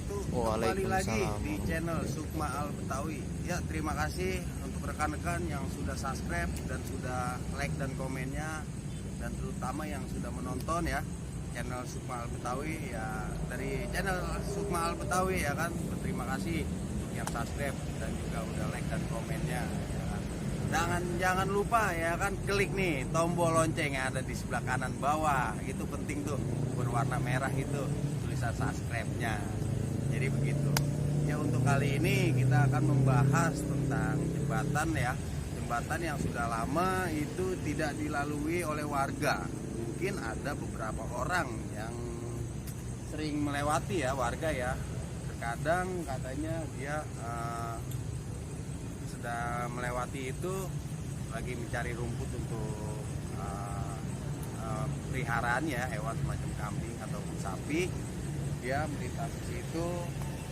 wabarakatuh. Kembali lagi di channel Sukma Al Betawi. Ya, terima kasih untuk rekan-rekan yang sudah subscribe dan sudah like dan komennya, dan terutama yang sudah menonton ya channel Sukma Al Betawi ya. Dari channel Sukma Al Betawi ya kan, berterima kasih untuk yang subscribe dan juga udah like dan komennya ya kan. Jangan lupa ya kan, klik nih tombol lonceng yang ada di sebelah kanan bawah, itu penting tuh, berwarna merah itu tulisan subscribe-nya. Jadi begitu ya. Untuk kali ini kita akan membahas tentang jembatan ya, jembatan yang sudah lama itu tidak dilalui oleh warga. Mungkin ada beberapa orang yang sering melewati ya, warga ya. Terkadang katanya dia sedang melewati itu lagi mencari rumput untuk peliharaan ya, hewan semacam kambing ataupun sapi. Dia melintas di situ,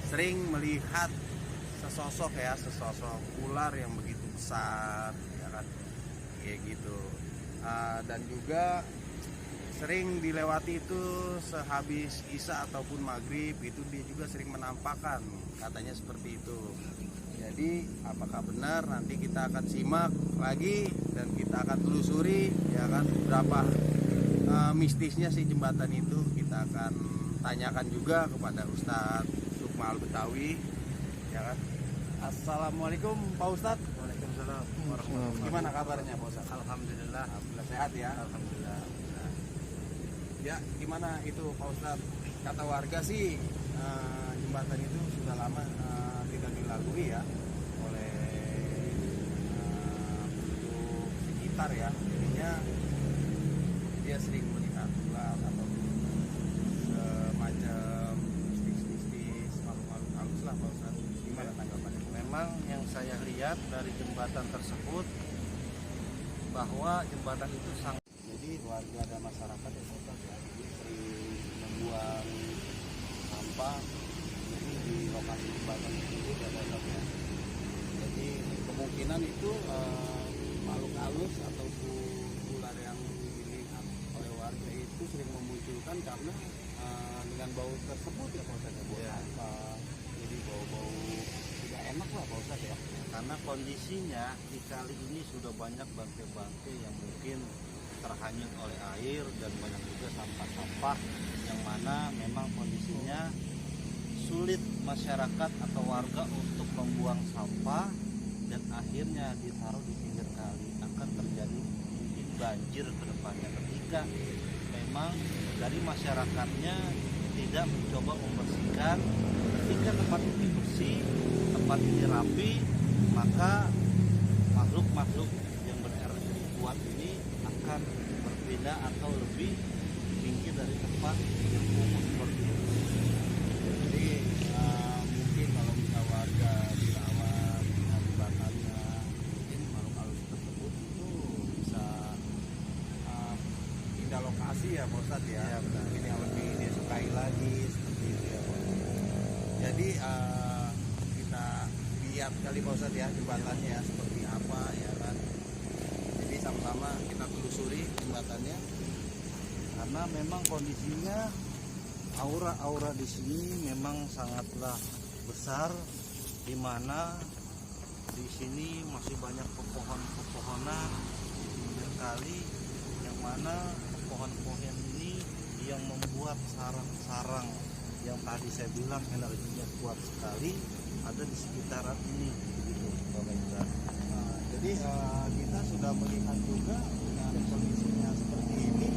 sering melihat sesosok ular yang begitu besar ya kan, kayak gitu. Dan juga sering dilewati itu sehabis isya ataupun maghrib, itu dia juga sering menampakkan, katanya seperti itu. Jadi apakah benar, nanti kita akan simak lagi dan kita akan telusuri ya kan, berapa mistisnya si jembatan itu. Kita akan tanyakan juga kepada Ustadz Sukma Al Betawi ya kan. Assalamualaikum Pak Ustadz. Waalaikumsalam warahmatullahi. Gimana kabarnya Pak Ustadz? Alhamdulillah. Alhamdulillah sehat ya. Alhamdulillah. Ya, gimana itu Pak Ustadz? Kata warga sih jembatan itu sudah lama tidak dilalui ya oleh penduduk sekitar ya. Jadinya dia sering melihat ular atau semacam mistis makhluk halus lah Pak Ustadz. Gimana tanggapannya? Memang yang saya lihat dari jembatan tersebut bahwa jembatan itu sangat, Jadi warga dan masyarakat ya Pak Ustadz ya, jadi sering membuang sampah jadi di lokasi jembatan itu ada ya. Jadi kemungkinan itu makhluk halus ataupun ular yang dilihat oleh warga itu sering memunculkan karena dengan bau tersebut ya Pak Ustadz, bau sampah. Jadi bau-bau tidak enak lah Pak Ustadz ya. karena kondisinya di kali ini sudah banyak bangkai-bangkai yang mungkin terhanyut oleh air, dan banyak juga sampah-sampah yang mana memang kondisinya sulit masyarakat atau warga untuk membuang sampah, dan akhirnya ditaruh di pinggir kali. Akan terjadi mungkin banjir ke depannya ketika memang dari masyarakatnya tidak mencoba membersihkan. Ketika tempat ini bersih, tempat ini rapi, maka makhluk-makhluk yang berenergi kuat ini akan berbeda atau lebih tinggi dari tempat yang umum seperti ini. Jadi mungkin kalau bisa warga dirawat dengan bakarnya, mungkin makhluk halus tersebut itu bisa pindah lokasi ya Pak Ustadz ya. Mungkin yang lebih disukai lagi seperti itu ya Pak Ustadz. Jadi kita lihat kali Pak Ustadz ya jembatannya ya seperti apa ya kan. Jadi sama-sama kita telusuri jembatannya, Karena memang kondisinya aura-aura di sini memang sangatlah besar, di mana di sini masih banyak pepohonan di pinggir kali, yang mana pohon-pohon ini yang membuat sarang-sarang yang tadi saya bilang energinya kuat sekali ada di sekitaran ini, begitu Bapak Indra. jadi kita sudah melihat juga dengan kondisinya seperti ini,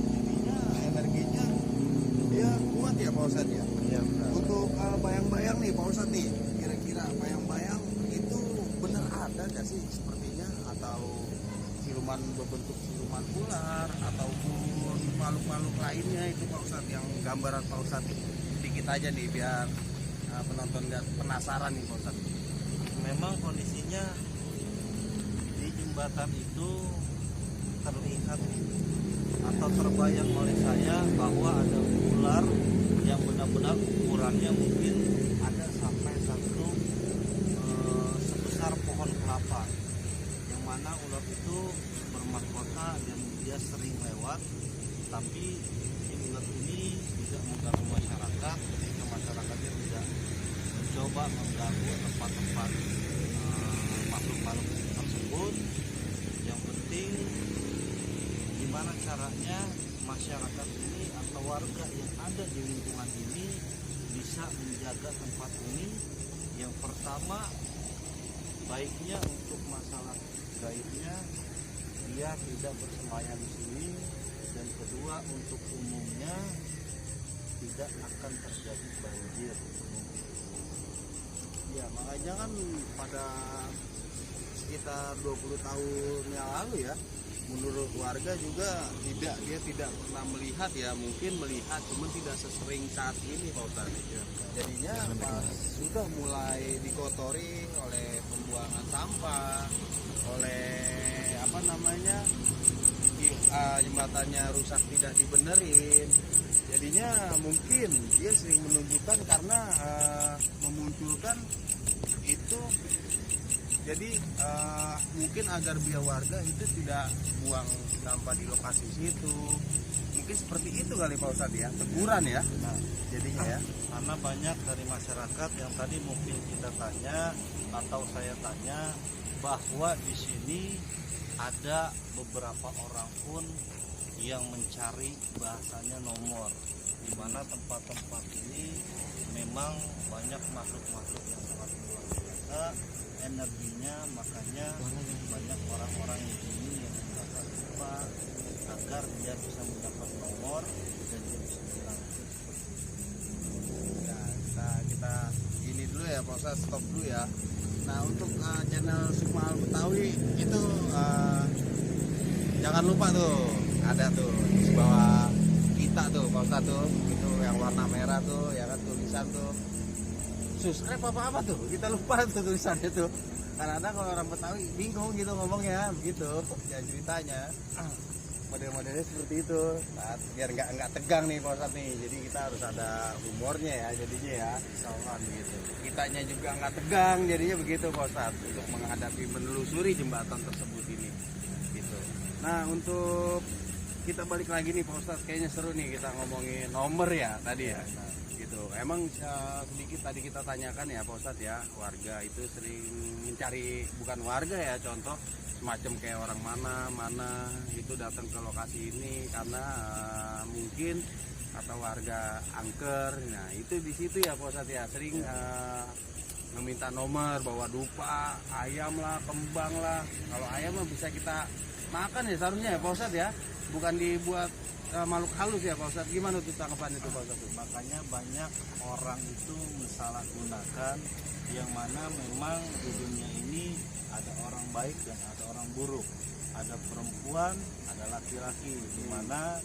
jadinya energinya dia kuat ya Pak Ustadz ya. Iya benar. Untuk bayang-bayang nih Pak Ustadz nih, kira-kira bayang-bayang itu benar ada nggak sih sepertinya, atau siluman berbentuk siluman ular ataupun makhluk-makhluk lainnya itu Pak Ustadz, yang gambaran Pak Ustadz sedikit aja nih biar penonton nggak penasaran nih Pak Ustadz. Memang kondisinya di jembatan itu terlihat atau terbayang oleh saya bahwa ada ular yang benar-benar ukurannya mungkin ada sampai sebesar pohon kelapa, yang mana ular itu bermahkota dan dia sering lewat. Tapi si ular ini tidak mengganggu masyarakat ketika masyarakatnya tidak mencoba mengganggu tempat-tempat makhluk-makhluk tersebut. Yang penting gimana caranya masyarakat ini atau warga yang ada di lingkungan ini bisa menjaga tempat ini. Yang pertama, baiknya untuk masalah gaibnya dia tidak bersemayam di sini, dan kedua untuk umumnya tidak akan terjadi banjir. Ya makanya kan pada sekitar 20 tahun yang lalu ya, menurut warga juga dia tidak pernah melihat ya, mungkin melihat cuman tidak sesering saat ini Pak Ustadz. Jadinya pas sudah mulai dikotori oleh pembuangan sampah, oleh apa namanya jembatannya rusak tidak dibenerin, jadinya mungkin dia sering menunjukkan karena memunculkan itu. Jadi mungkin agar biar warga itu tidak buang sampah di lokasi situ, mungkin seperti itu kali Pak Ustadz ya, teguran ya. Nah, Jadinya ya, karena banyak dari masyarakat yang tadi mungkin kita tanya atau saya tanya bahwa di sini ada beberapa orang pun yang mencari bahasanya nomor, di mana tempat-tempat ini memang banyak makhluk-makhluk yang sangat luar biasa energinya, makanya banyak orang-orang di sini yang mendapat lupa agar dia bisa mendapat nomor dan dia bisa dilangsung seperti itu. ya kita ini dulu ya Pak Ustadz, stop dulu ya. Nah untuk channel Sukma Al Betawi itu jangan lupa tuh, ada tuh di bawah kita tuh Pak Ustadz tuh, itu yang warna merah tuh ya kan, tulisan tuh subscribe apa tuh, kita lupa tuh tulisannya tuh. Karena kalau orang Betawi bingung gitu ngomongnya begitu ya, ceritanya model-modelnya seperti itu. Nah, biar nggak tegang nih Pak Ustadz nih, jadi kita harus ada humornya ya jadinya ya, insyaallah gitu. Kitanya juga nggak tegang jadinya begitu Pak Ustadz, untuk menghadapi menelusuri jembatan tersebut ini gitu. Nah untuk kita balik lagi nih Pak Ustadz, kayaknya seru nih kita ngomongin nomor ya tadi ya. Gitu. Emang sedikit tadi kita tanyakan ya Pak Ustadz ya, warga itu sering mencari, bukan warga ya, contoh semacam kayak orang mana itu datang ke lokasi ini karena mungkin atau warga angker. Nah itu di situ ya Pak Ustadz ya, sering meminta nomor, bawa dupa, ayam lah, kembang lah. Kalau ayam mah bisa kita makan ya seharusnya ya Pak Ustadz ya, bukan dibuat makhluk halus ya Pak Ustadz. Gimana tuh tanggapan itu Pak Ustadz? Makanya banyak orang itu mensalahgunakan, yang mana memang di dunia ini ada orang baik dan ada orang buruk, ada perempuan, ada laki-laki, di mana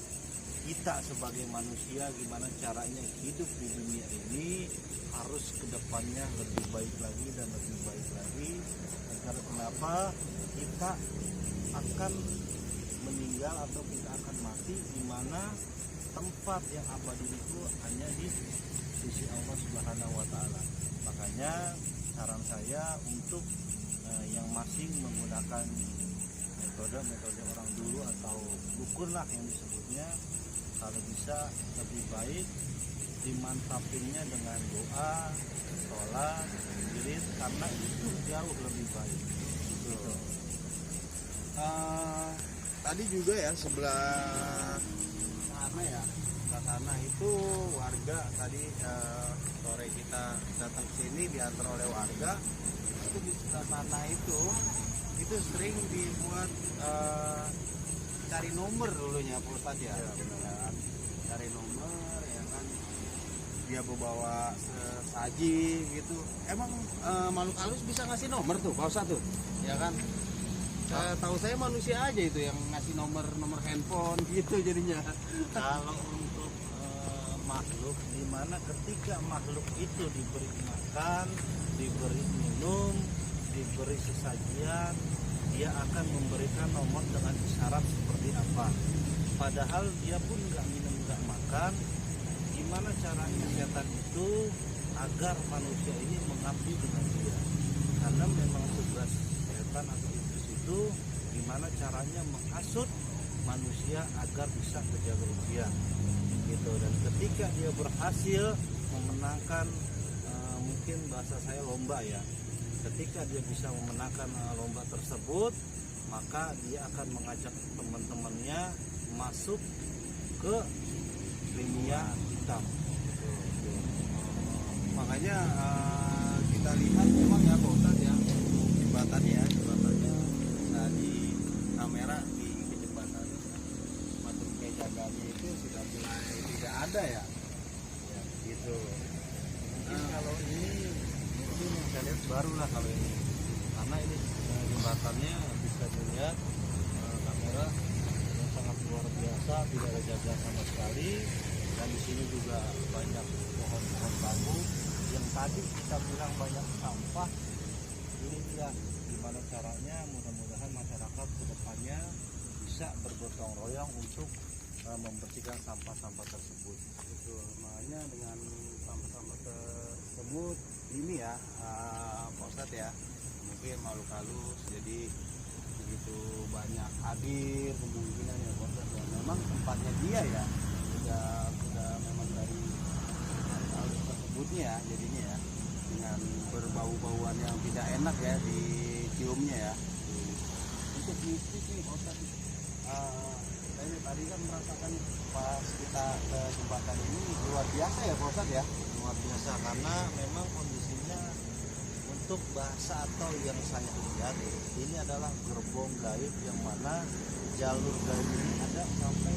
kita sebagai manusia gimana caranya hidup di dunia ini harus kedepannya lebih baik lagi dan lebih baik lagi. Agar kenapa kita akan meninggal atau kita akan mati, di mana tempat yang abadi itu hanya di sisi Allah Subhanahu wa taala. Makanya saran saya untuk yang masih menggunakan metode orang dulu atau dukun lah yang disebutnya, kalau bisa lebih baik dimantapinnya dengan doa, sholat, wirid, karena itu jauh lebih baik gitu. Tadi juga ya sebelah sana ya, sebelah sana itu warga tadi sore kita datang sini diantar oleh warga, itu di sebelah sana itu sering dibuat cari nomor dulunya Pak Ustadz ya, cari nomor ya kan, dia membawa sesaji gitu. Emang makhluk halus bisa ngasih nomor tuh Pak Ustadz tuh ya kan? Tahu saya manusia aja itu yang ngasih nomor handphone gitu jadinya. Kalau untuk makhluk, dimana ketika makhluk itu diberi makan, diberi minum, diberi sesajian, dia akan memberikan nomor dengan isyarat seperti apa. Padahal dia pun nggak minum nggak makan, gimana caranya setan itu agar manusia ini mengabdi dengan dia? Karena memang tugas setan atau itu gimana caranya menghasut manusia agar bisa kerja berlebihan gitu. Dan ketika dia berhasil memenangkan mungkin bahasa saya lomba ya. Ketika dia bisa memenangkan lomba tersebut, maka dia akan mengajak teman-temannya masuk ke dunia hitam. Makanya kita lihat memang ya Pak Ustadz ya, untuk jembatannya nah di kamera di jembatan Matung Jaganya itu sudah mulai tidak ada ya, gitu. Mungkin kalau ini mungkin yang saya lihat baru lah kalau ini, karena ini jembatannya bisa dilihat kamera yang sangat luar biasa, tidak ada jaga sama sekali, dan di sini juga banyak pohon-pohon bambu yang tadi kita bilang banyak sampah. Ini dia gimana caranya, mudah-mudahan masyarakat kedepannya bisa bergotong royong untuk membersihkan sampah-sampah tersebut. Betul, makanya dengan sampah-sampah tersebut ini ya Pak Ustadz ya, mungkin makhluk halus jadi begitu banyak hadir kemungkinan ya Pak Ustadz ya. Memang tempatnya dia ya sudah memang dari halus tersebutnya ya, jadinya ya dengan berbau-bauan yang tidak enak ya diciumnya ya. Untuk mistis nih Pak Ustadz, saya tadi kan merasakan pas kita ke jembatan ini luar biasa ya Pak Ustadz ya. Luar biasa karena memang kondisinya, untuk bahasa atau yang saya lihat, ini adalah gerbong gaib yang mana jalur gaib ini ada sampai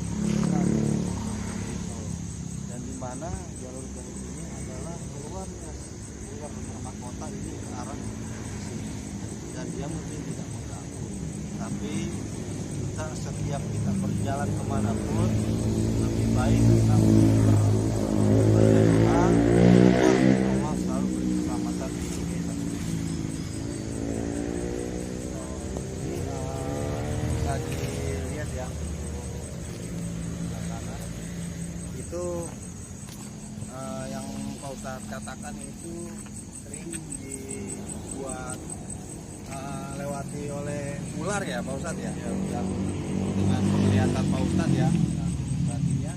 gitu. Dan di mana jalur gaib ini adalah keluar beberapa kota ini ke arah sini, dan dia mungkin tidak mengganggu, tapi kita setiap kita berjalan kemanapun lebih baik kita berdoa agar Allah selalu beri keselamatan di hidup kita. Ini bisa dilihat ya sebelah kanan itu yang Pak Ustadz katakan itu sering dibuat lewati oleh ular ya Pak Ustadz ya, yang dengan penglihatan Pak Ustadz ya, berartinya.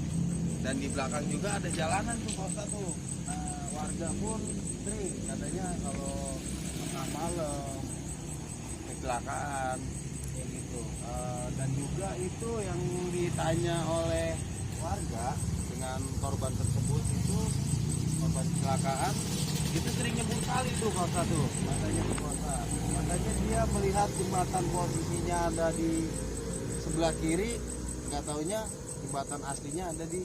Dan di belakang juga ada jalanan tuh Pak Ustadz tuh. Nah, warga pun sering katanya kalau tengah malam kecelakaan kayak gitu. Dan juga itu yang ditanya oleh warga dengan korban tersebut, itu korban kecelakaan itu sering nyebur kali tuh Pak Ustadz tuh, katanya tuh Pak Ustadz. Katanya dia melihat jembatan posisinya ada di sebelah kiri, nggak taunya jembatan aslinya ada di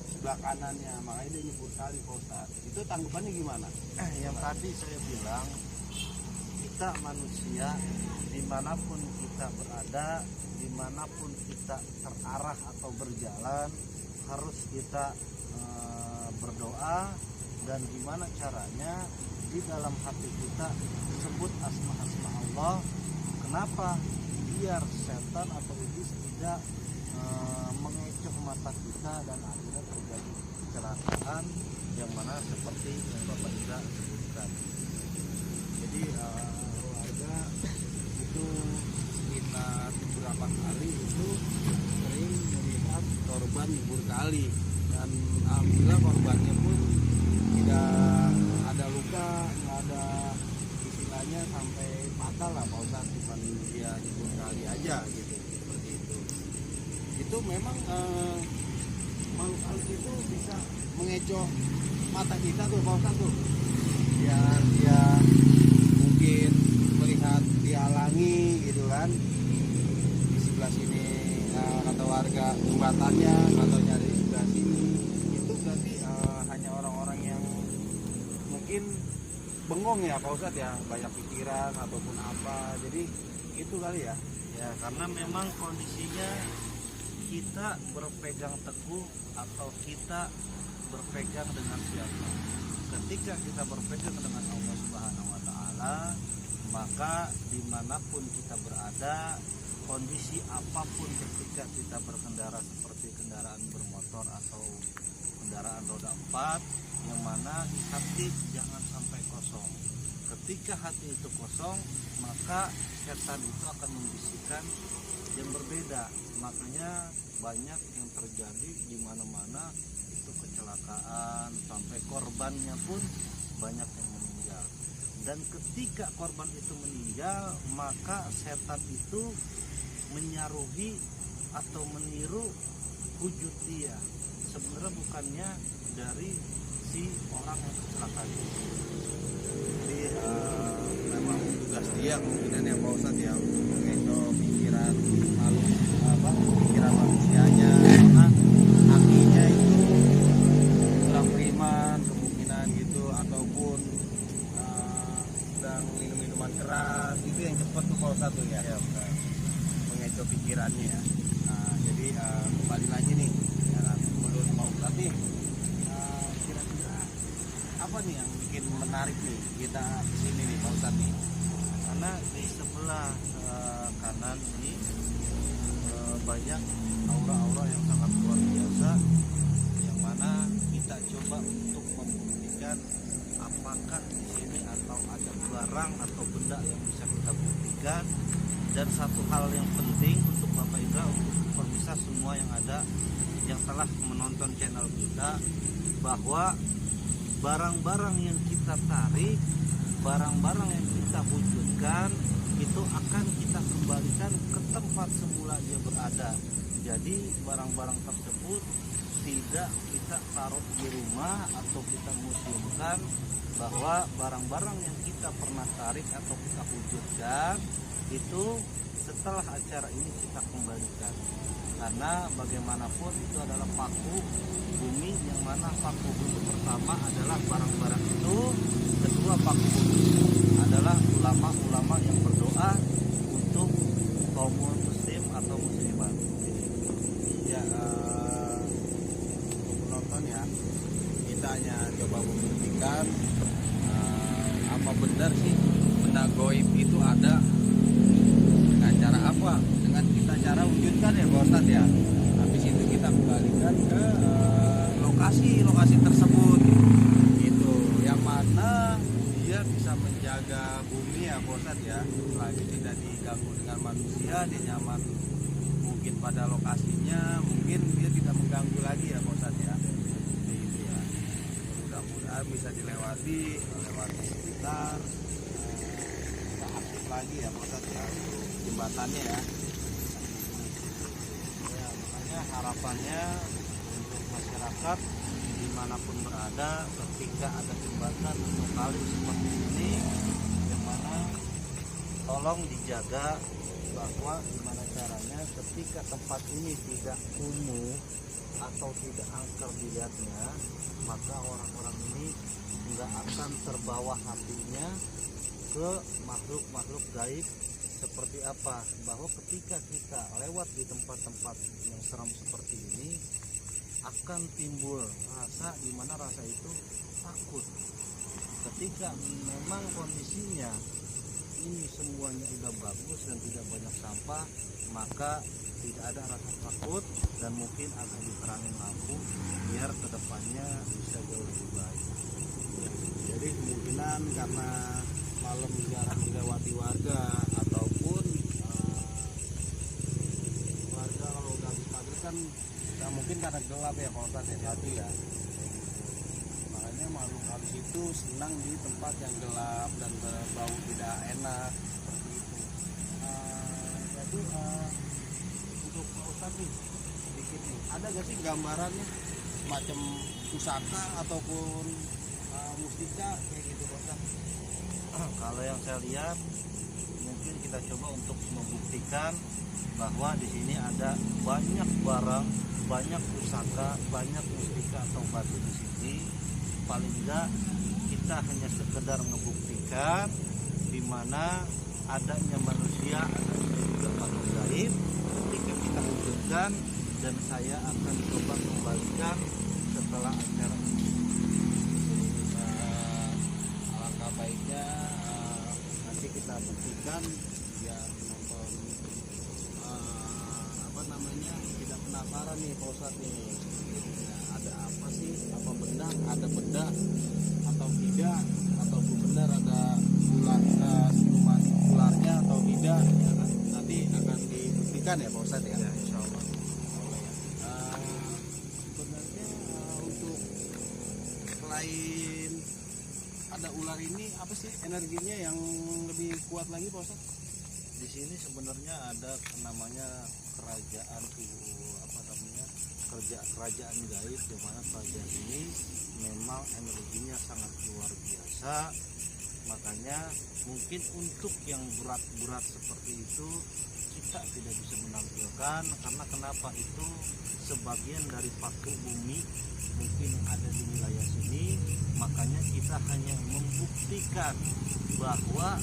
sebelah kanannya, makanya dia nyebur kali Pak Ustadz. Itu tanggapannya gimana? Yang tadi saya bilang, kita manusia dimanapun kita berada, dimanapun kita terarah atau berjalan, harus kita berdoa. Dan gimana caranya, di dalam hati kita sebut asma-asma Allah. Kenapa? Biar setan atau iblis tidak mengecoh mata kita dan akhirnya terjadi kecelakaan yang mana seperti yang Bapak Ida sebutkan. Jadi warga itu sekitar beberapa kali itu sering melihat korban nyebur kali, dan alhamdulillah korbannya pun tidak ada luka, nggak ada istilahnya sampai fatal lah Pak Ustadz, cuma dia nyebur kali aja gitu, seperti itu. Itu memang makhluk halus itu bisa mengecoh mata kita tuh Pak Ustadz tuh, biar dia mungkin melihat dihalangi gitu kan. Di sebelah sini kata warga jembatannya, atau nyari di sebelah sini, itu berarti hanya orang-orang yang mungkin bengong ya Pak Ustadz ya, banyak pikiran ataupun apa, jadi itu kali ya. Ya, karena memang kondisinya kita berpegang teguh atau kita berpegang dengan siapa. Ketika kita berpegang dengan Allah Subhanahu wa Ta'ala, maka dimanapun kita berada, kondisi apapun ketika kita berkendara seperti kendaraan bermotor atau kendaraan roda 4, yang mana di hati jangan sampai kosong. Ketika hati itu kosong, maka setan itu akan membisikkan yang berbeda. Makanya banyak yang terjadi di mana-mana itu kecelakaan, sampai korbannya pun banyak yang meninggal. Dan ketika korban itu meninggal, maka setan itu menyaruhi atau meniru wujud dia. Sebenarnya bukannya dari si orang yang kecelakaan itu. Jadi memang tugas dia kemungkinan ya Pak Ustadz ya, untuk mengecoh pikiran pikiran manusianya, karena hatinya itu kurang beriman kemungkinan gitu, ataupun sedang minum minuman keras, itu yang cepat tuh Pak Ustadz tuh ya, mengecoh pikirannya ya. Nah, jadi kembali lagi nih ya, menurut Pak Ustadz nih, kira-kira apa nih yang bikin menarik nih kita kesini nih Pak Ustadz nih? Karena di sebelah kanan ini banyak aura-aura yang sangat luar biasa, yang mana kita coba untuk membuktikan apakah di sini atau ada barang atau benda yang bisa kita buktikan. Dan satu hal yang penting untuk Bapak Indra, untuk pemirsa semua yang ada yang telah menonton channel kita, bahwa barang-barang yang kita tarik, barang-barang yang kita wujudkan itu akan kita kembalikan ke tempat semula dia berada. Jadi barang-barang tersebut tidak kita taruh di rumah atau kita museumkan, bahwa barang-barang yang kita pernah tarik atau kita wujudkan itu setelah acara ini kita kembalikan. Karena bagaimanapun itu adalah paku bumi, yang mana paku bumi pertama adalah barang-barang itu, kedua paku bumi adalah ulama-ulama yang berdoa untuk kaum muslim atau muslimat. Ya, untuk penonton ya, kita hanya coba membuktikan apa benar sih benda goib itu ada, dengan cara apa, dengan kita cara wujudkan ya Pak Ustadz ya. Habis itu kita kembalikan ke lokasi tersebut gitu, yang mana dia bisa menjaga bumi ya Pak Ustadz ya, selagi tidak diganggu dengan manusia, dia nyaman mungkin pada lokasinya, mungkin dia tidak mengganggu lagi ya Pak Ustadz ya. Gitu ya, mudah-mudahan bisa dilewati sekitar aktif lagi ya Pak Ustadz ya, untuk jembatannya ya. Ya, makanya harapannya untuk masyarakat dimanapun berada, ketika ada jembatan atau kali seperti ini, yang mana tolong dijaga bahwa gimana caranya ketika tempat ini tidak kumuh atau tidak angker dilihatnya, maka orang-orang ini nggak akan terbawa hatinya ke makhluk-makhluk gaib. Seperti apa? Bahwa ketika kita lewat di tempat-tempat yang seram seperti ini, akan timbul rasa, dimana rasa itu takut. Ketika memang kondisinya ini semuanya sudah bagus dan tidak banyak sampah, maka tidak ada rasa takut, dan mungkin akan diterangin lampu biar kedepannya bisa jauh lebih baik. Jadi kemungkinan karena malam jarang dilewati warga, ataupun warga kalau udah habis maghrib kan ya mungkin karena gelap ya Pak Ustadz ya, satu ya. Makanya makhluk halus itu senang di tempat yang gelap dan berbau tidak enak seperti itu. Jadi untuk Pak Ustadz nih sedikit nih, ada gak sih gambarannya semacam pusaka ataupun mustika kayak gitu Pak Ustadz? Kalau yang saya lihat, mungkin kita coba untuk membuktikan bahwa di sini ada banyak barang, banyak pusaka, banyak mustika atau batu di sini. Paling enggak kita hanya sekedar ngebuktikan di mana adanya manusia, adanya juga makhluk gaib. Ketika kita wujudkan, dan saya akan coba kembalikan setelah acara ini. Alangkah baiknya nanti kita buktikan ya, nonton tidak penasaran nih Pak Ustadz nih, ya, ada apa sih, apa benar ada benda atau tidak, atau benar ada siluman ularnya atau tidak ya, nanti akan dibuktikan ya Pak Ustadz ya. Ya, insya Allah. Sebenarnya untuk selain ada ular ini apa sih energinya yang lebih kuat lagi Pak Ustadz? Di sini sebenarnya ada namanya kerajaan kerajaan gaib, di mana kerajaan ini memang energinya sangat luar biasa. Makanya mungkin untuk yang berat-berat seperti itu kita tidak bisa menampilkan, karena kenapa, itu sebagian dari paku bumi mungkin ada di wilayah sini. Makanya kita hanya membuktikan bahwa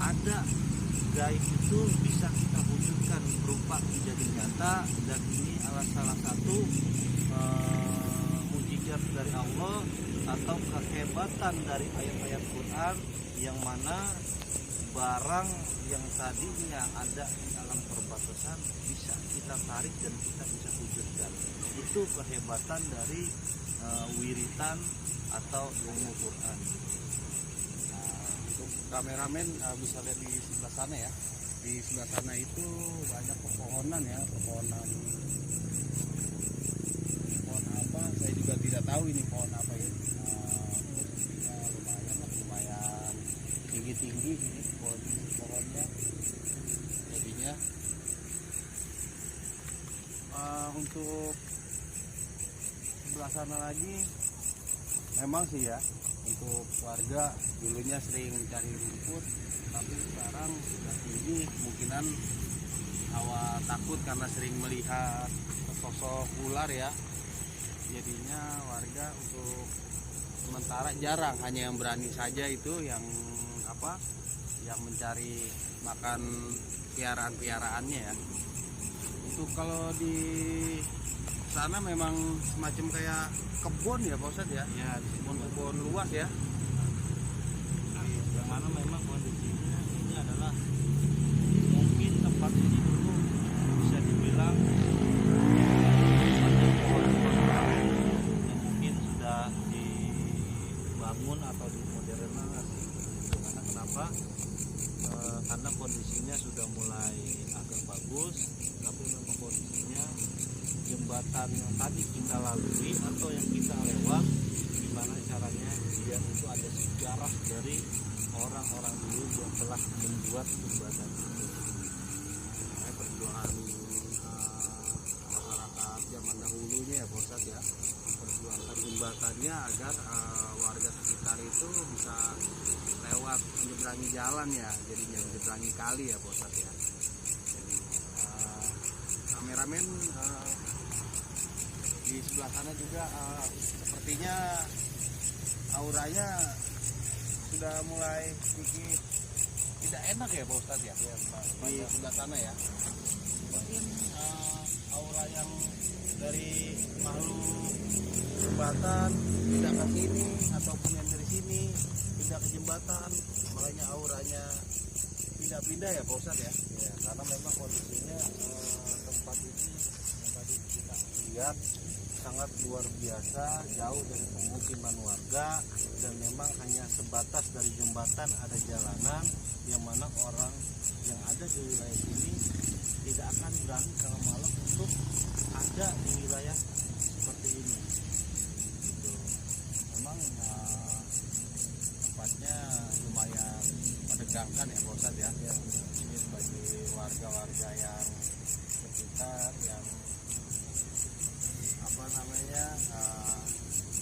ada gaib itu bisa kita wujudkan berupa kejadian nyata, dan ini adalah salah satu mujizat dari Allah atau kehebatan dari ayat-ayat Quran, yang mana barang yang tadinya ada di alam perbatasan bisa kita tarik dan kita bisa wujudkan. Itu kehebatan dari wiritan atau ilmu Quran. Untuk kameramen bisa lihat di sebelah sana ya. Di sebelah sana itu banyak pepohonan ya, pohon apa? Saya juga tidak tahu ini pohon apa ya. Posisinya lumayan tinggi ini pohonnya. Jadinya untuk sebelah sana lagi memang sih ya, untuk warga dulunya sering mencari rumput, tapi sekarang sudah tinggi, kemungkinan awal takut karena sering melihat sosok ular ya. Jadinya warga untuk sementara jarang, hanya yang berani saja itu yang mencari makan piaraan-piaraannya ya. Untuk kalau di sana memang semacam kayak kebun ya Pak Ustadz ya? Ya, Kebun luas ya. Yang mana memang kondisinya ini adalah mungkin tempat ini dulu bisa dibilang yang mungkin sudah dibangun atau dimodernasi. Karena kenapa? Karena kondisinya sudah mulai agak bagus, tapi memang kondisinya jembatan yang tadi kita lalui atau yang kita lewat, gimana caranya biar itu ada sejarah dari orang-orang dulu yang telah membuat jembatan itu. Perjuangan masyarakat zaman dahulunya ya Pak Ustadz ya, memperjuangkan jembatannya agar warga sekitar itu bisa lewat menyeberangi jalan ya, jadinya menyeberangi kali ya Pak Ustadz ya. Jadi, kameramen di sebelah sana juga sepertinya auranya sudah mulai sedikit tidak enak ya Pak Ustadz ya, di sebelah sana ya. Mungkin aura yang dari makhluk jembatan tidak ke sini, ataupun yang dari sini tidak ke jembatan, makanya auranya tidak pindah ya Pak Ustadz ya. Ya, karena memang kondisinya tempat ini yang tadi kita lihat sangat luar biasa, jauh dari pemukiman warga, dan memang hanya sebatas dari jembatan ada jalanan, yang mana orang yang ada di wilayah ini tidak akan berani kalau malam untuk ada di wilayah seperti ini. Gitu. Memang tempatnya lumayan menegangkan ya Pak Ustadz ya. Ini bagi warga-warga yang sekitar yang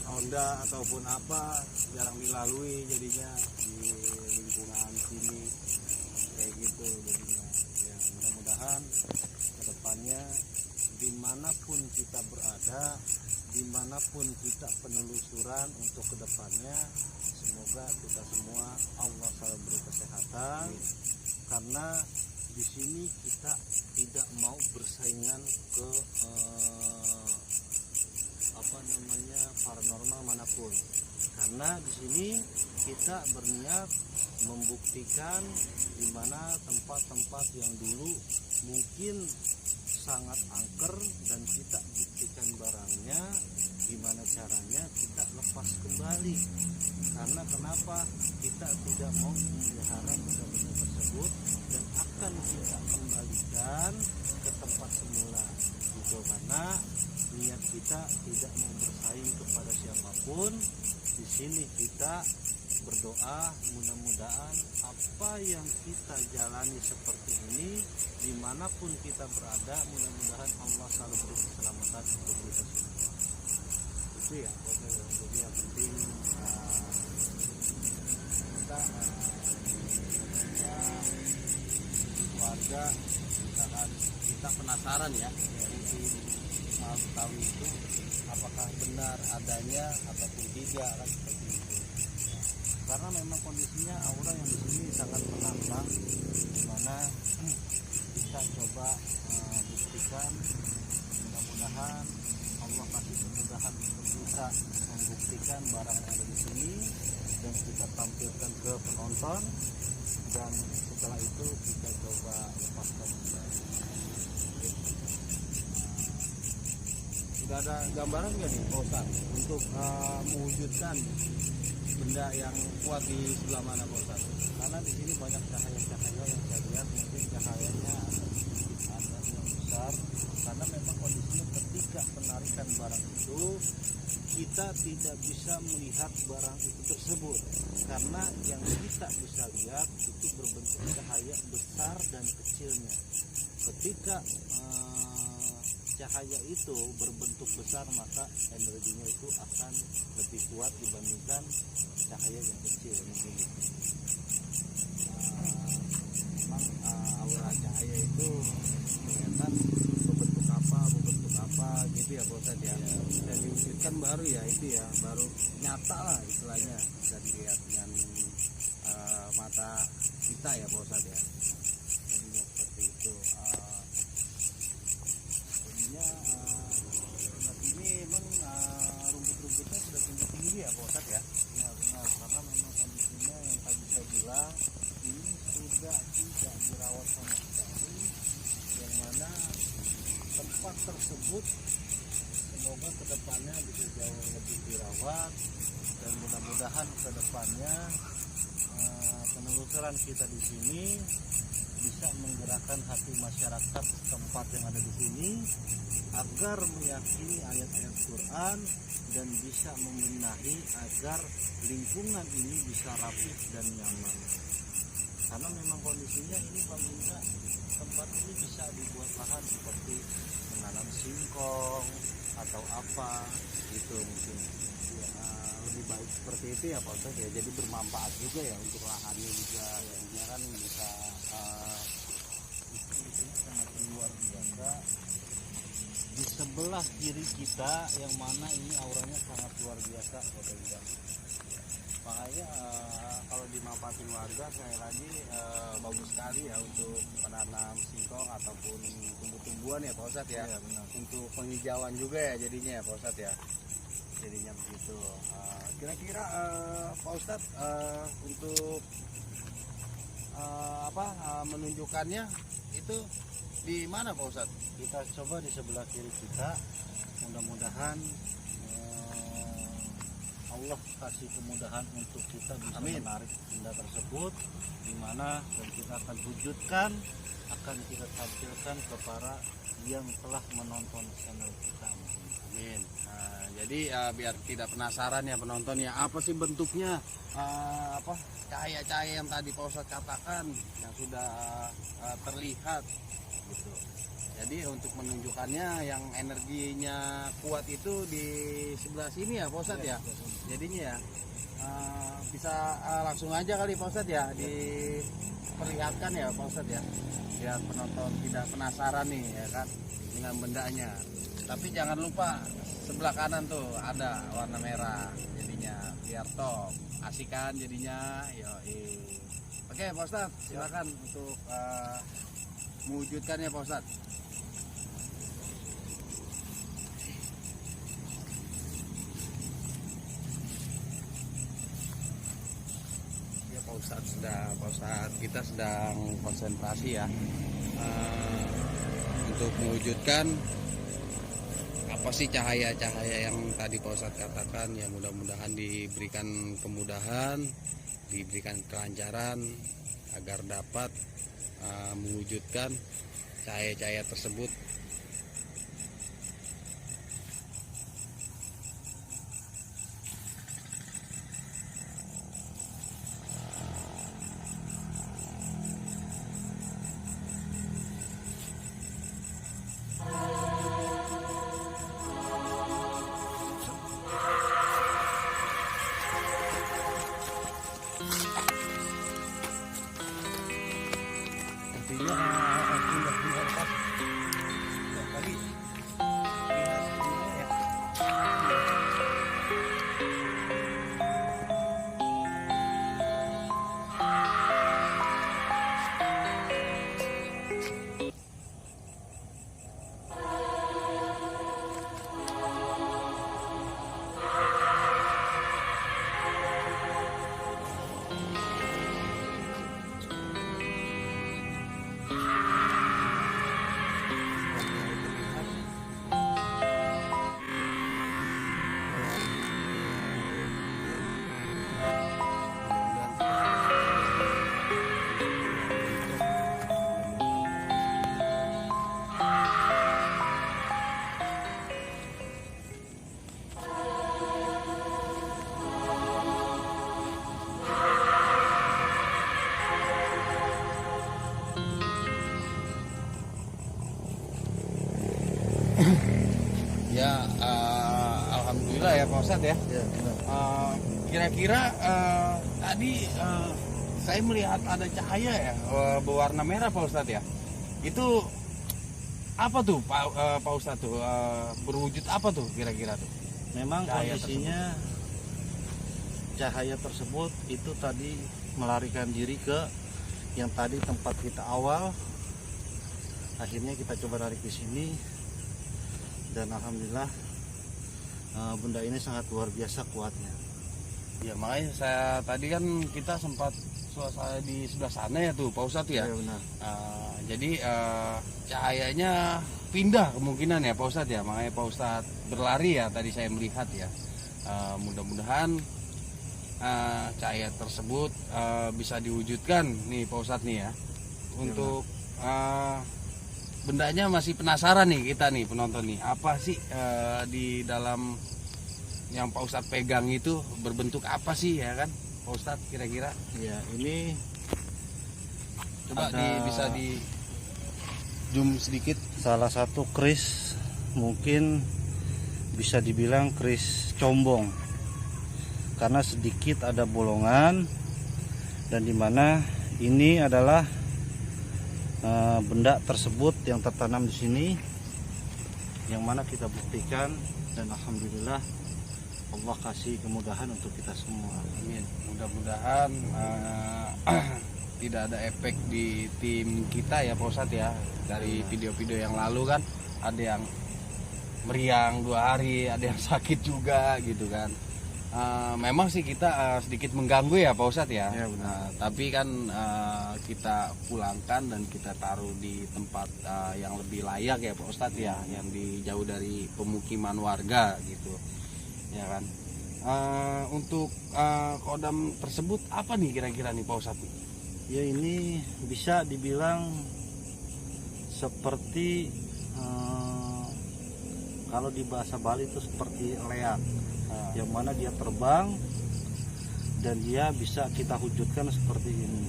Honda ataupun apa jarang dilalui, jadinya di lingkungan sini kayak gitu. Jadinya ya, mudah-mudahan kedepannya dimanapun kita berada, dimanapun kita penelusuran untuk kedepannya, semoga kita semua Allah selalu beri kesehatan, karena di sini kita tidak mau bersaingan ke paranormal manapun, karena di sini kita berniat membuktikan di mana tempat-tempat yang dulu mungkin sangat angker, dan kita buktikan barangnya, gimana caranya kita lepas kembali. Karena kenapa kita tidak mau memelihara benda-benda tersebut, dan akan kita kembalikan ke tempat semula gitu. Karena niat kita tidak mau bersaing kepada siapapun, Di sini kita berdoa mudah-mudahan apa yang kita jalani seperti ini dimanapun kita berada, mudah-mudahan Allah selalu beri keselamatan untuk kita semua. Itu ya, jadi yang penting kita keluarga Kita penasaran ya, mungkin Betawi itu apakah benar adanya ataupun tidak kan seperti itu. karena memang kondisinya aura yang di sini sangat menantang, dimana kita coba buktikan, mudah-mudahan Allah kasih kemudahan untuk kita membuktikan barang yang ada di sini dan kita tampilkan ke penonton, dan setelah itu kita coba lepaskan. Sudah ada gambaran nggak nih Pak Ustadz untuk mewujudkan benda yang kuat di sebelah mana Pak Ustadz? Karena di sini banyak cahaya-cahaya yang saya lihat, mungkin cahayanya ada yang besar, karena memang kondisinya ketika penarikan barang itu kita tidak bisa melihat barang itu tersebut, karena yang kita bisa lihat itu berbentuk cahaya besar dan kecilnya. Ketika cahaya itu berbentuk besar, maka energinya itu akan lebih kuat dibandingkan cahaya yang kecil. Memang aura cahaya itu kelihatan berbentuk apa gitu ya Pak Ustadz ya. Dan diwujudkan baru ya, itu ya baru nyata lah istilahnya, bisa dilihat dengan mata kita ya Pak Ustadz ya. Jadinya seperti itu. Jadinya ini memang rumput-rumputnya sudah tinggi-tinggi ya Pak Ustadz ya. Ya benar, karena memang kondisinya yang tadi saya bilang ini sudah tidak dirawat sama sekali, yang mana tempat tersebut semoga kedepannya bisa jauh lebih dirawat, dan mudah-mudahan kedepannya penelusuran kita di sini bisa menggerakkan hati masyarakat tempat yang ada di sini agar meyakini ayat-ayat Quran dan bisa membenahi agar lingkungan ini bisa rapi dan nyaman. Karena memang kondisinya ini pemerintah tempat ini bisa dibuat lahan seperti menanam singkong atau apa gitu mungkin. Ya, lebih baik seperti itu ya Pak Ustadz ya, jadi bermanfaat juga ya untuk lahannya juga, ya kan bisa Itu sangat luar biasa. Di sebelah kiri kita yang mana ini auranya sangat luar biasa, makanya kalau dimanfaatin warga sekali lagi bagus sekali ya untuk menanam singkong ataupun tumbuh-tumbuhan ya Pak Ustadz ya. Iya, benar. Untuk penghijauan juga ya jadinya ya Pak Ustadz ya, jadinya begitu. Kira-kira Pak Ustadz untuk menunjukkannya itu di mana Pak Ustadz? Kita coba di sebelah kiri kita, mudah-mudahan Allah kasih kemudahan untuk kita bisa Amin. menarik benda tersebut, di mana dan kita akan wujudkan, akan kita tampilkan ke para yang telah menonton channel kita. Amin. Jadi biar tidak penasaran ya penonton ya, apa sih bentuknya cahaya-cahaya yang tadi Pak Ustadz katakan yang sudah terlihat gitu. Jadi untuk menunjukkannya yang energinya kuat itu di sebelah sini ya Pak Ustadz ya. Jadinya ya bisa langsung aja kali Pak Ustadz ya diperlihatkan ya Pak Ustadz ya, biar penonton tidak penasaran nih ya kan dengan bendanya. Tapi jangan lupa sebelah kanan tuh ada warna merah, jadinya biar top, asikan jadinya. Oke Pak Ustadz, silakan untuk mewujudkannya Pak Ustadz. Ya Pak Ustadz, kita sedang konsentrasi ya untuk mewujudkan apa sih cahaya-cahaya yang tadi Pak Ustadz katakan ya. Mudah-mudahan diberikan kemudahan, diberikan kelancaran agar dapat mewujudkan cahaya-cahaya tersebut. kondisinya sudah lepas. Ya, tadi lihat dulu ya. Ya, alhamdulillah ya Pak Ustadz ya. Ya, benar. Kira-kira tadi saya melihat ada cahaya ya berwarna merah Pak Ustadz ya. Itu apa tuh Pak Ustadz tuh berwujud apa tuh kira-kira tuh? Memang Cahaya kondisinya cahaya tersebut itu tadi melarikan diri ke yang tadi tempat kita awal. Akhirnya kita coba narik di sini dan alhamdulillah benda ini sangat luar biasa kuatnya. Ya makanya saya tadi kan kita sempat suasana di sebelah sana ya tuh Pak Ustadz ya. Ya, benar. Jadi cahayanya pindah kemungkinan ya Pak Ustadz ya. Makanya Pak Ustadz berlari ya tadi saya melihat ya. Mudah-mudahan cahaya tersebut bisa diwujudkan nih Pak Ustadz nih ya. Untuk bendanya masih penasaran nih kita nih penonton nih. Apa sih di dalam yang Pak Ustadz pegang itu berbentuk apa sih ya kan Pak Ustadz kira-kira? Ya, ini Coba ada bisa di zoom sedikit. salah satu keris, mungkin bisa dibilang keris combong karena sedikit ada bolongan, dan dimana ini adalah benda tersebut yang tertanam di sini, yang mana kita buktikan, dan alhamdulillah Allah kasih kemudahan untuk kita semua. Amin. Mudah-mudahan tidak ada efek di tim kita ya Pak Ustadz ya. Dari video-video yang lalu kan ada yang meriang 2 hari, ada yang sakit juga gitu kan. Memang sih kita sedikit mengganggu ya Pak Ustadz ya. Ya, benar. Tapi kan kita pulangkan dan kita taruh di tempat yang lebih layak ya Pak Ustadz ya, yang jauh dari pemukiman warga gitu. Ya kan. Untuk kodam tersebut apa nih kira-kira nih Pak Ustadz? Ya, ini bisa dibilang seperti kalau di bahasa Bali itu seperti leak, yang mana dia terbang dan dia bisa kita wujudkan seperti ini.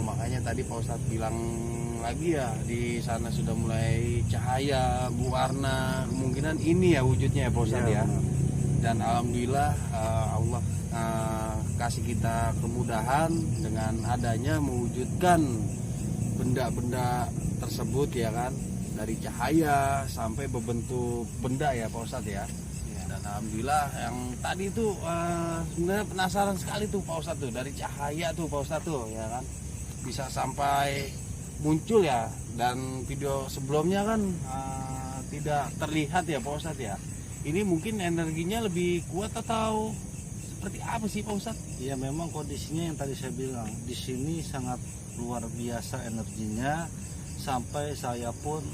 Makanya tadi Pak Ustadz bilang lagi ya, di sana sudah mulai cahaya berwarna, kemungkinan ini ya wujudnya ya Pak Ustadz ya. benar. Dan alhamdulillah Allah kasih kita kemudahan dengan adanya mewujudkan benda-benda tersebut ya kan, dari cahaya sampai berbentuk benda ya Pak Ustadz ya. Dan alhamdulillah yang tadi itu sebenarnya penasaran sekali tuh Pak Ustadz tuh, dari cahaya tuh Pak Ustadz tuh ya kan bisa sampai muncul ya, dan video sebelumnya kan tidak terlihat ya Pak Ustadz ya. Ini mungkin energinya lebih kuat atau seperti apa sih Pak Ustadz? Ya, memang kondisinya yang tadi saya bilang di sini sangat luar biasa energinya, sampai saya pun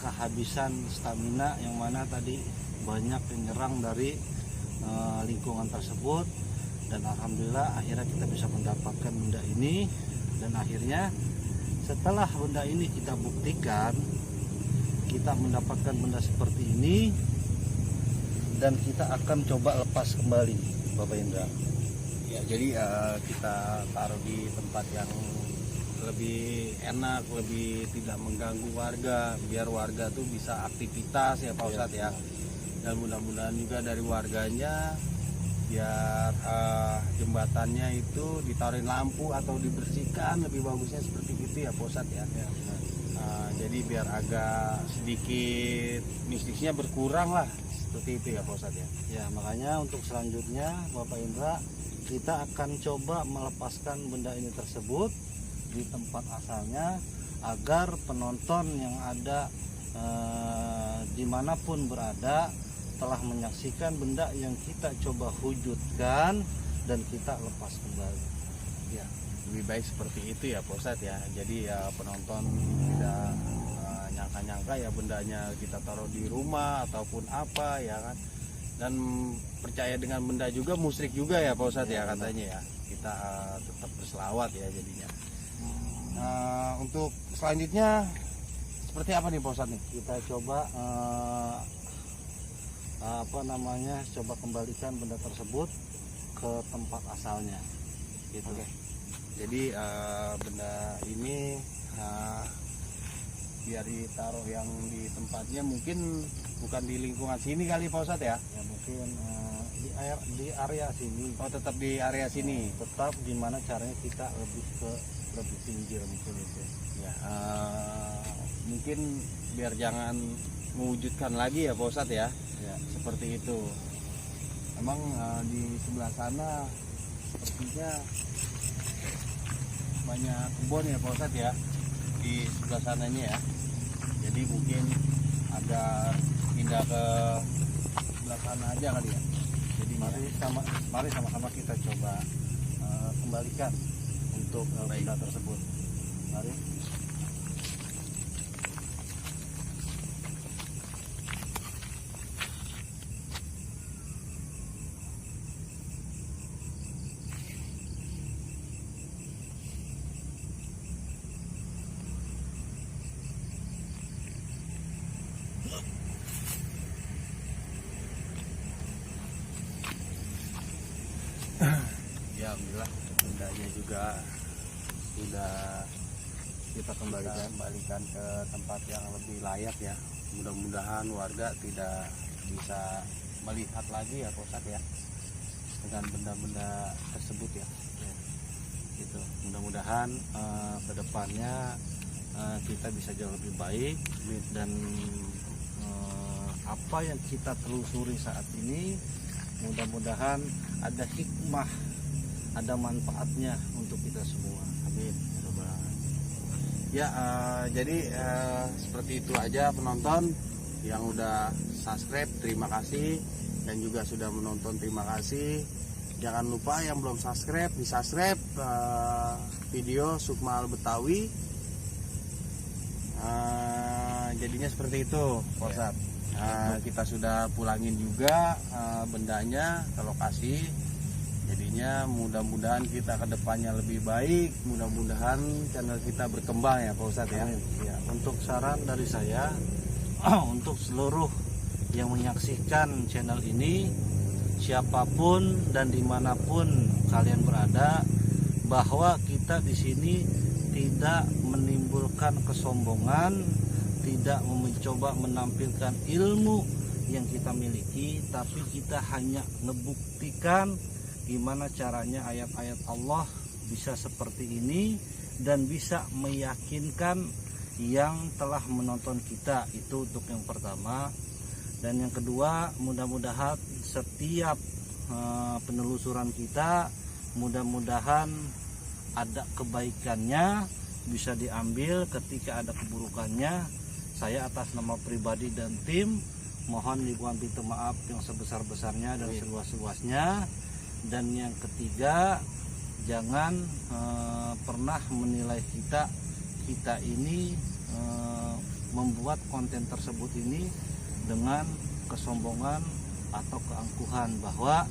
kehabisan stamina, yang mana tadi banyak penyerang dari lingkungan tersebut. Dan alhamdulillah akhirnya kita bisa mendapatkan benda ini, dan akhirnya setelah benda ini kita buktikan, kita mendapatkan benda seperti ini, dan kita akan coba lepas kembali Bapak Indra. Ya, jadi kita taruh di tempat yang lebih enak, lebih tidak mengganggu warga, biar warga tuh bisa aktivitas ya Pak Ustadz ya. Dan mudah-mudahan juga dari warganya biar jembatannya itu ditaruhin lampu atau dibersihkan, lebih bagusnya seperti itu ya Pak Ustadz ya. Jadi biar agak sedikit mistisnya berkurang lah, seperti itu ya Pak Ustadz ya. Ya, makanya untuk selanjutnya Bapak Indra, kita akan coba melepaskan benda ini tersebut di tempat asalnya agar penonton yang ada dimanapun berada telah menyaksikan benda yang kita coba wujudkan dan kita lepas kembali. Ya, lebih baik seperti itu ya Pak Ustadz ya. Jadi ya penonton tidak nyangka-nyangka ya bendanya kita taruh di rumah ataupun apa ya kan. Dan percaya dengan benda juga musyrik juga ya Pak Ustadz ya katanya ya. Kita tetap berselawat ya jadinya. Untuk selanjutnya seperti apa nih Pak Ustadz nih? Kita coba coba kembalikan benda tersebut ke tempat asalnya gitu. Oke. Jadi benda ini biar ditaruh yang di tempatnya mungkin bukan di lingkungan sini kali Pak Ustadz ya? Ya mungkin di area sini. Oh, tetap di area sini. Tetap gimana caranya kita lebih pinggir mungkin itu. Ya, mungkin biar jangan mewujudkan lagi ya Pak Ustadz ya. Ya. Seperti itu. Emang di sebelah sana sepertinya banyak kebun ya Pak Ustadz ya, di sebelah sananya ya. Jadi mungkin ada pindah ke sebelah sana aja kali ya. Jadi mari sama-sama kita coba kembalikan untuk benda tersebut. Mari. Ya alhamdulillah bendanya juga sudah Kita kembalikan ke tempat yang lebih layak ya. Mudah-mudahan warga tidak bisa melihat lagi ya Pak Ustadz ya dengan benda-benda tersebut ya. Gitu. Mudah-mudahan kedepannya kita bisa jauh lebih baik dan apa yang kita telusuri saat ini mudah-mudahan ada hikmah, ada manfaatnya untuk kita semua. Amin. Ya, jadi seperti itu aja penonton yang udah subscribe, terima kasih, dan juga sudah menonton, terima kasih. Jangan lupa yang belum subscribe, di subscribe video Sukma Al Betawi. Jadinya seperti itu Pak Ustadz. Kita sudah pulangin juga bendanya ke lokasi. Jadinya mudah-mudahan kita ke depannya lebih baik, mudah-mudahan channel kita berkembang ya Pak Ustadz ya. Ya, untuk saran dari saya untuk seluruh yang menyaksikan channel ini, siapapun dan dimanapun kalian berada, bahwa kita di sini tidak menimbulkan kesombongan, tidak mencoba menampilkan ilmu yang kita miliki, tapi kita hanya ngebuktikan gimana caranya ayat-ayat Allah bisa seperti ini dan bisa meyakinkan yang telah menonton kita. Itu untuk yang pertama. Dan yang kedua, mudah-mudahan setiap penelusuran kita, mudah-mudahan ada kebaikannya bisa diambil. Ketika ada keburukannya, saya atas nama pribadi dan tim mohon ribuan pintu maaf yang sebesar-besarnya dan seluas-luasnya. Dan yang ketiga, jangan pernah menilai kita ini membuat konten tersebut ini dengan kesombongan atau keangkuhan, bahwa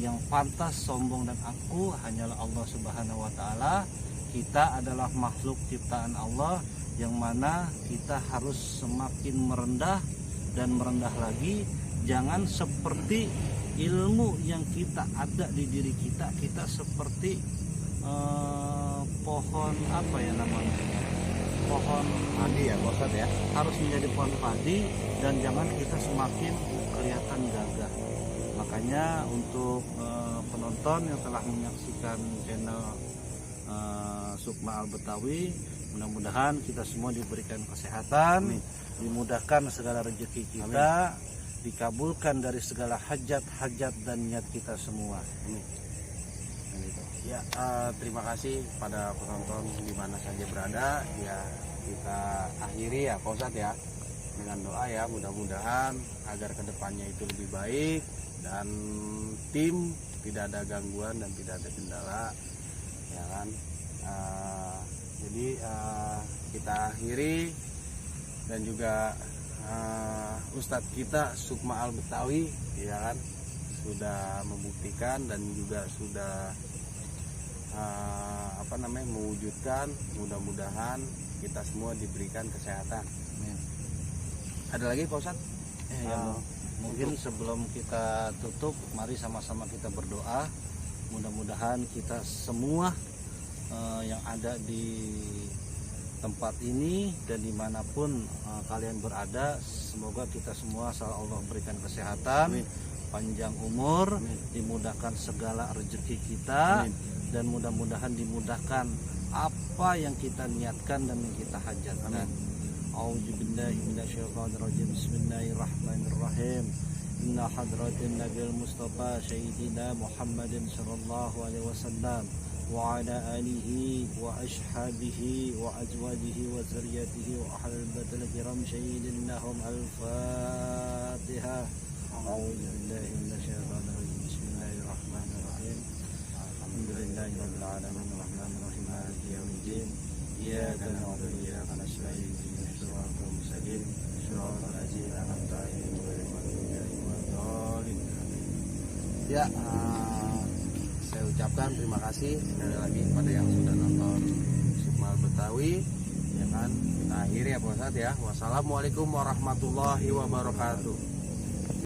yang pantas sombong dan angkuh hanyalah Allah Subhanahu wa Ta'ala. Kita adalah makhluk ciptaan Allah yang mana kita harus semakin merendah dan merendah lagi. Jangan seperti ilmu yang kita ada di diri kita, kita seperti pohon apa ya namanya, pohon Padi ya Pak Ustadz ya. harus menjadi pohon padi, dan jangan kita semakin kelihatan gagah. Maka Makanya untuk penonton yang telah menyaksikan channel Sukma Al Betawi, mudah-mudahan kita semua diberikan kesehatan, dimudahkan segala rezeki kita, dikabulkan dari segala hajat-hajat dan niat kita semua. Ya, terima kasih pada penonton di mana saja berada. Ya, kita akhiri ya Pak Ustadz ya dengan doa ya, mudah-mudahan agar kedepannya itu lebih baik dan tim tidak ada gangguan dan tidak ada kendala, ya kan. Jadi kita akhiri, dan juga Ustadz kita Sukma Al Betawi, ya kan, sudah membuktikan dan juga sudah mewujudkan. Mudah-mudahan kita semua diberikan kesehatan. Amin. Ada lagi Pak Ustadz? Mungkin sebelum kita tutup, mari sama-sama kita berdoa. Mudah-mudahan kita semua yang ada di tempat ini dan dimanapun kalian berada, semoga kita semua Allah berikan kesehatan, panjang umur, dimudahkan segala rezeki kita, dan mudah-mudahan dimudahkan apa yang kita niatkan dan yang kita hajatkan. A'udzubillahi minasyaitonirrajim. Bismillahirrahmanirrahim. Inna hadratin Nabil Mustafa Sayyidina Muhammadin sallallahu alaihi wasallam wa ala alihi wa ashabihi wa azwajihi wa zurriyyatihi wa ahlil baitil kiram sayyidinahum al-Fatihah. A'udzubillahi minasyaitonirrajim. Bismillahirrahmanirrahim. Alhamdulillahi rabbil alamin arrahmanir rahim maliki yaumiddin. Iyyaka na'budu wa iyyaka nasta'in. Ihdinas siratal mustaqim. Shiratal ladzina an'amta 'alaihim ghairil maghdubi 'alaihim waladdallin. Ya, saya ucapkan terima kasih sekali lagi kepada yang sudah nonton Sukma Al Betawi, ya kan. Kita akhiri ya Pak Ustadz ya. Wassalamualaikum warahmatullahi wabarakatuh.